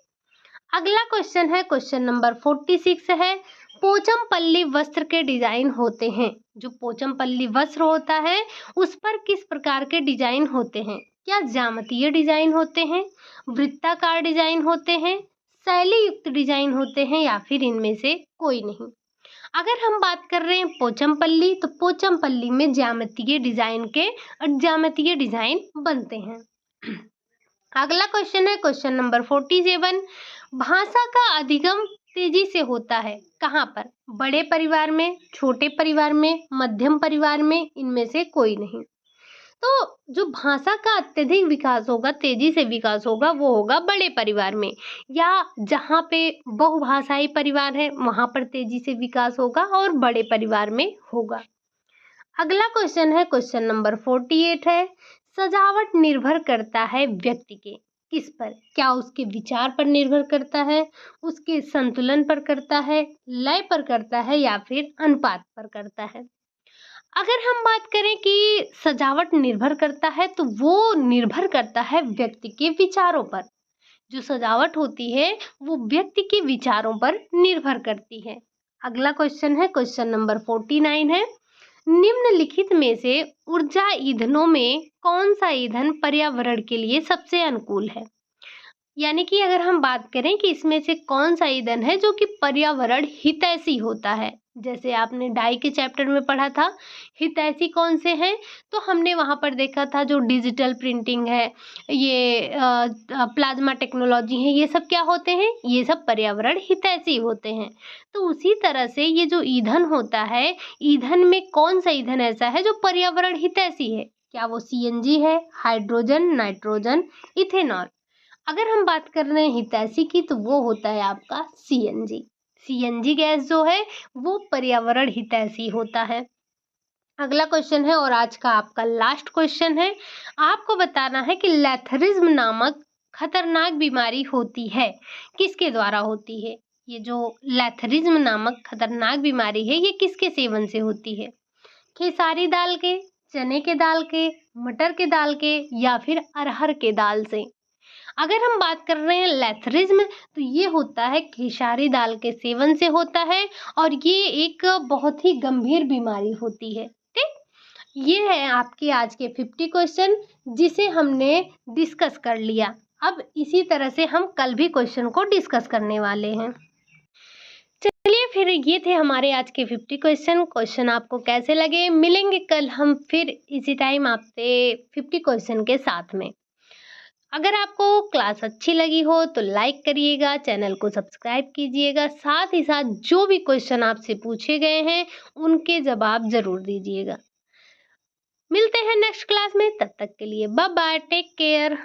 अगला क्वेश्चन है क्वेश्चन नंबर 46 है, पोचमपल्ली वस्त्र के डिजाइन होते हैं। जो पोचमपल्ली वस्त्र होता है उस पर किस प्रकार के डिजाइन होते हैं? क्या ज्यामितीय डिजाइन होते हैं, वृत्ताकार डिजाइन होते हैं, शैली युक्त डिजाइन होते हैं, या फिर इनमें से कोई नहीं? अगर हम बात कर रहे हैं पोचमपल्ली, तो पोचमपल्ली में ज्यामितीय डिजाइन बनते हैं। अगला क्वेश्चन है क्वेश्चन नंबर 47। भाषा का अधिगम तेजी से होता है कहाँ पर? बड़े परिवार में, छोटे परिवार में, मध्यम परिवार में, इनमें से कोई नहीं? तो जो भाषा का अत्यधिक विकास होगा, तेजी से विकास होगा, वो होगा बड़े परिवार में, या जहाँ पे बहुभाषाई परिवार है वहाँ पर तेजी से विकास होगा और बड़े परिवार में होगा। अगला क्वेश्चन है क्वेश्चन नंबर 48 है, सजावट निर्भर करता है व्यक्ति के किस पर? क्या उसके विचार पर निर्भर करता है, उसके संतुलन पर करता है, लय पर करता है, या फिर अनुपात पर करता है? अगर हम बात करें कि सजावट निर्भर करता है, तो वो निर्भर करता है व्यक्ति के विचारों पर। जो सजावट होती है वो व्यक्ति के विचारों पर निर्भर करती है। अगला क्वेश्चन है क्वेश्चन नंबर 49 है, निम्नलिखित में से ऊर्जा ईंधनों में कौन सा ईंधन पर्यावरण के लिए सबसे अनुकूल है? यानी कि अगर हम बात करें कि इसमें से कौन सा ईंधन है जो कि पर्यावरण हितैषी होता है, जैसे आपने डाई के चैप्टर में पढ़ा था हितैषी कौन से हैं, तो हमने वहाँ पर देखा था जो डिजिटल प्रिंटिंग है, ये प्लाज्मा टेक्नोलॉजी है, ये सब क्या होते हैं? ये सब पर्यावरण हितैषी होते हैं। तो उसी तरह से ये जो ईंधन होता है, ईंधन में कौन सा ईंधन ऐसा है जो पर्यावरण हितैषी है? क्या वो सीएनजी है, हाइड्रोजन, नाइट्रोजन, इथेनॉल? अगर हम बात कर रहे हैं हितैषी की, तो वो होता है आपका सीएनजी। सीएनजी गैस जो है वो पर्यावरण हितैषी होता है। अगला क्वेश्चन है और आज का आपका लास्ट क्वेश्चन है, आपको बताना है कि लैथरिज्म नामक खतरनाक बीमारी होती है किसके द्वारा होती है? ये जो लैथरिज्म नामक खतरनाक बीमारी है ये किसके सेवन से होती है? खेसारी दाल के, चने के दाल के, मटर के दाल के या फिर अरहर के दाल से। अगर हम बात कर रहे हैं लेथरिज्म, तो ये होता है खेसारी दाल के सेवन से होता है और ये एक बहुत ही गंभीर बीमारी होती है। ठीक, ये है आपके आज के 50 क्वेश्चन जिसे हमने डिस्कस कर लिया। अब इसी तरह से हम कल भी क्वेश्चन को डिस्कस करने वाले हैं। चलिए फिर, ये थे हमारे आज के 50 क्वेश्चन आपको कैसे लगे? मिलेंगे कल हम फिर इसी टाइम आपसे 50 क्वेश्चन के साथ में। अगर आपको क्लास अच्छी लगी हो तो लाइक करिएगा, चैनल को सब्सक्राइब कीजिएगा, साथ ही साथ जो भी क्वेश्चन आपसे पूछे गए हैं उनके जवाब जरूर दीजिएगा। मिलते हैं नेक्स्ट क्लास में, तब तक के लिए बाय बाय, टेक केयर।